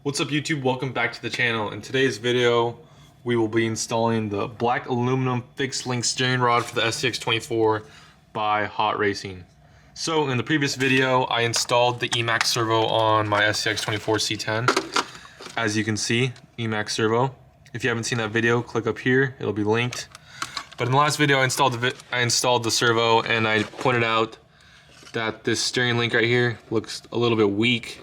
What's up YouTube, welcome back to the channel. In today's video, we will be installing the black aluminum fixed link steering rod for the SCX24 by Hot Racing. So in the previous video, I installed the Emax servo on my SCX24 C10. As you can see, Emax servo. If you haven't seen that video, click up here, it'll be linked. But in the last video, I installed the servo and I pointed out that this steering link right here looks a little bit weak.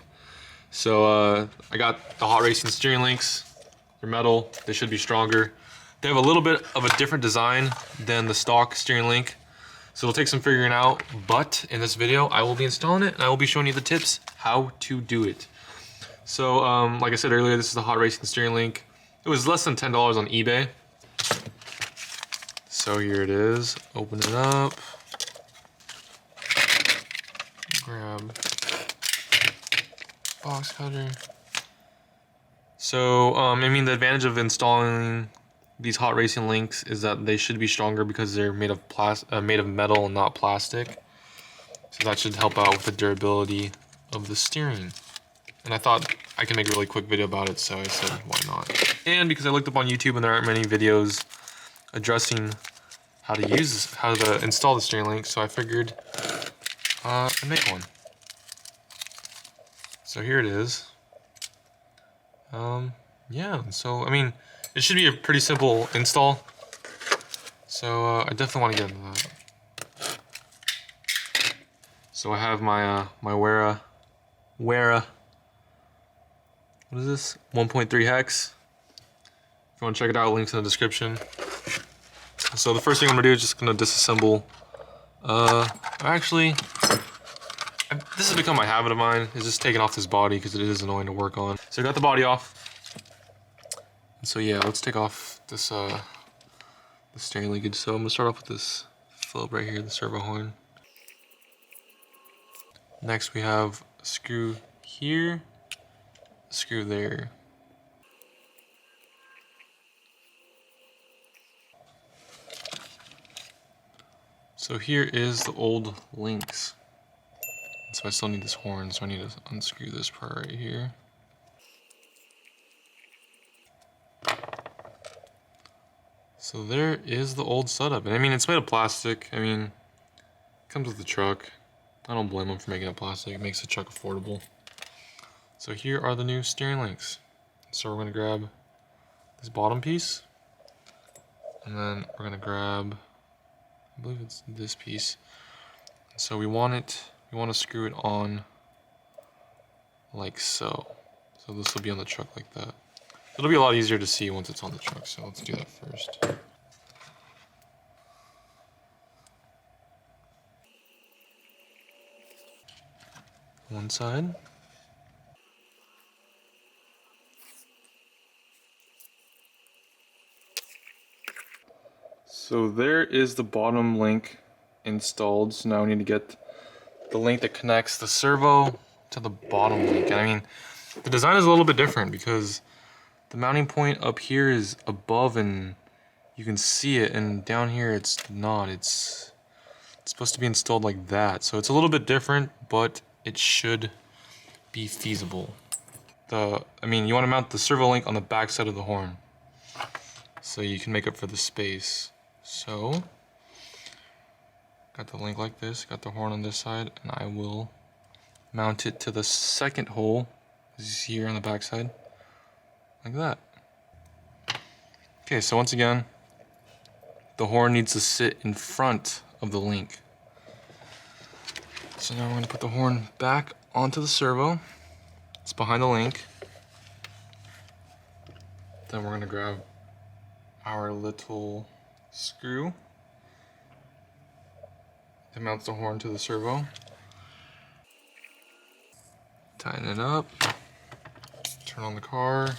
So I got the Hot Racing steering links. They're metal, they should be stronger. They have a little bit of a different design than the stock steering link, so it'll take some figuring out, but in this video I will be installing it and I will be showing you the tips how to do it. So like I said earlier, this is the Hot Racing steering link. It was less than $10 on eBay. So here it is, open it up, grab box cutter. So I mean, the advantage of installing these Hot Racing links is that they should be stronger because they're made of metal and not plastic. So that should help out with the durability of the steering. And I thought I could make a really quick video about it, so I said why not. And because I looked up on YouTube and there aren't many videos addressing how to install the steering link, so I figured I'd make one. So here it is. Yeah, so I mean, it should be a pretty simple install. So I definitely want to get into that. So I have my my Wera. What is this? 1.3 hex. If you want to check it out, links in the description. So the first thing I'm gonna do is just gonna disassemble. Actually, this has become a habit of mine, is just taking off this body because it is annoying to work on. So I got the body off. And so yeah, let's take off this the steering linkage. So I'm gonna start off with this Phillip right here, the servo horn. Next we have a screw here, a screw there. So here is the old links. So I still need this horn, so I need to unscrew this part right here. So there is the old setup. And I mean, it's made of plastic. I mean, it comes with the truck. I don't blame them for making it plastic. It makes the truck affordable. So here are the new steering links. So we're gonna grab this bottom piece. And then we're gonna grab, I believe it's this piece. So we want to screw it on like so. So this will be on the truck like that. It'll be a lot easier to see once it's on the truck, so let's do that first. One side. So there is the bottom link installed. So now we need to get the link that connects the servo to the bottom link. And I mean, the design is a little bit different because the mounting point up here is above and you can see it, and down here it's not. It's supposed to be installed like that. So it's a little bit different, but it should be feasible. I mean, you want to mount the servo link on the back side of the horn so you can make up for the space. So got the link like this, got the horn on this side, and I will mount it to the second hole, as you see here on the back side, like that. Okay, so once again, the horn needs to sit in front of the link. So now I'm going to put the horn back onto the servo. It's behind the link. Then we're going to grab our little screw that mounts the horn to the servo. Tighten it up. Turn on the car.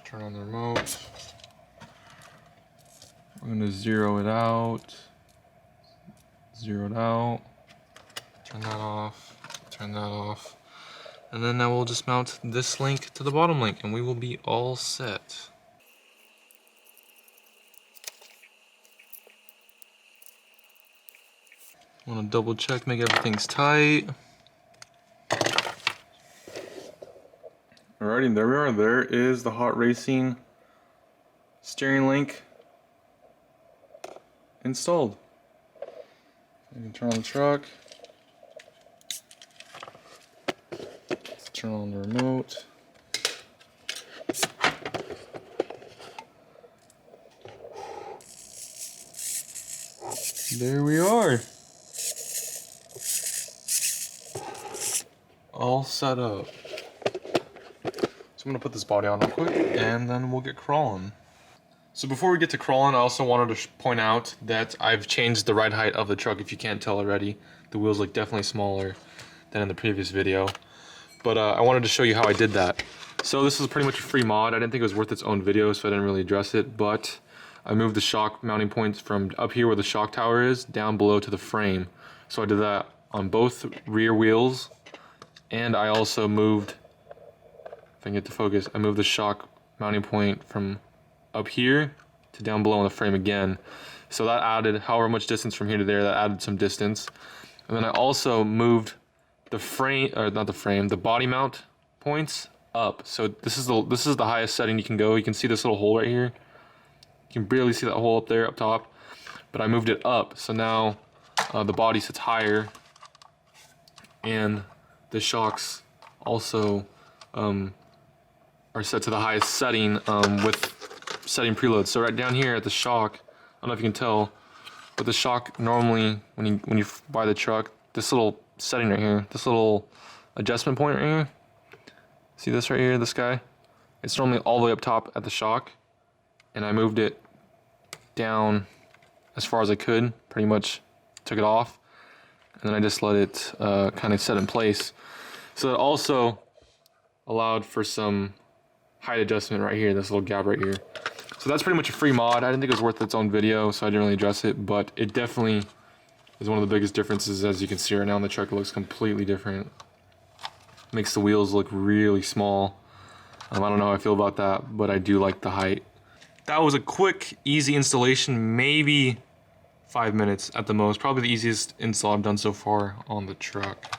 Turn on the remote. We're going to zero it out. Zero it out. Turn that off. Turn that off. And then now we'll just mount this link to the bottom link and we will be all set. Want to double check, make everything's tight. Alrighty, and there we are. There is the Hot Racing steering link installed. You can turn on the truck. Turn on the remote. There we are. All set up. So I'm gonna put this body on real quick and then we'll get crawling. So before we get to crawling, I also wanted to point out that I've changed the ride height of the truck. If you can't tell already, the wheels look definitely smaller than in the previous video. But I wanted to show you how I did that. So this is pretty much a free mod. I didn't think it was worth its own video, so I didn't really address it. But I moved the shock mounting points from up here where the shock tower is down below to the frame. So I did that on both rear wheels. And I also moved, if I can get to focus, I moved the shock mounting point from up here to down below on the frame again. So that added however much distance from here to there, that added some distance. And then I also moved the frame, or not the frame, the body mount points up. So this is the highest setting you can go. You can see this little hole right here. You can barely see that hole up there up top. But I moved it up, so now the body sits higher, and the shocks also are set to the highest setting with setting preload. So right down here at the shock, I don't know if you can tell, but the shock normally when you buy the truck, this little setting right here, this little adjustment point right here, see this right here, this guy, it's normally all the way up top at the shock, and I moved it down as far as I could, pretty much took it off, and then I just let it kind of set in place. So it also allowed for some height adjustment right here, this little gap right here. So that's pretty much a free mod. I didn't think it was worth its own video, so I didn't really address it, but it definitely is one of the biggest differences. As you can see right now in the truck, it looks completely different. Makes the wheels look really small. I don't know how I feel about that, but I do like the height. That was a quick, easy installation, maybe 5 minutes at the most. Probably the easiest install I've done so far on the truck.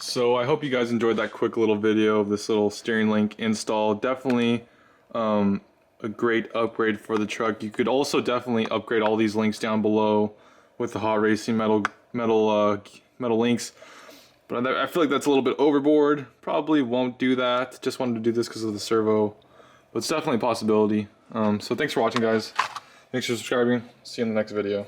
So I hope you guys enjoyed that quick little video of this little steering link install. Definitely a great upgrade for the truck. You could also definitely upgrade all these links down below with the Hot Racing metal links. But I feel like that's a little bit overboard. Probably won't do that. Just wanted to do this because of the servo. But it's definitely a possibility. So thanks for watching, guys. Thanks for subscribing. See you in the next video.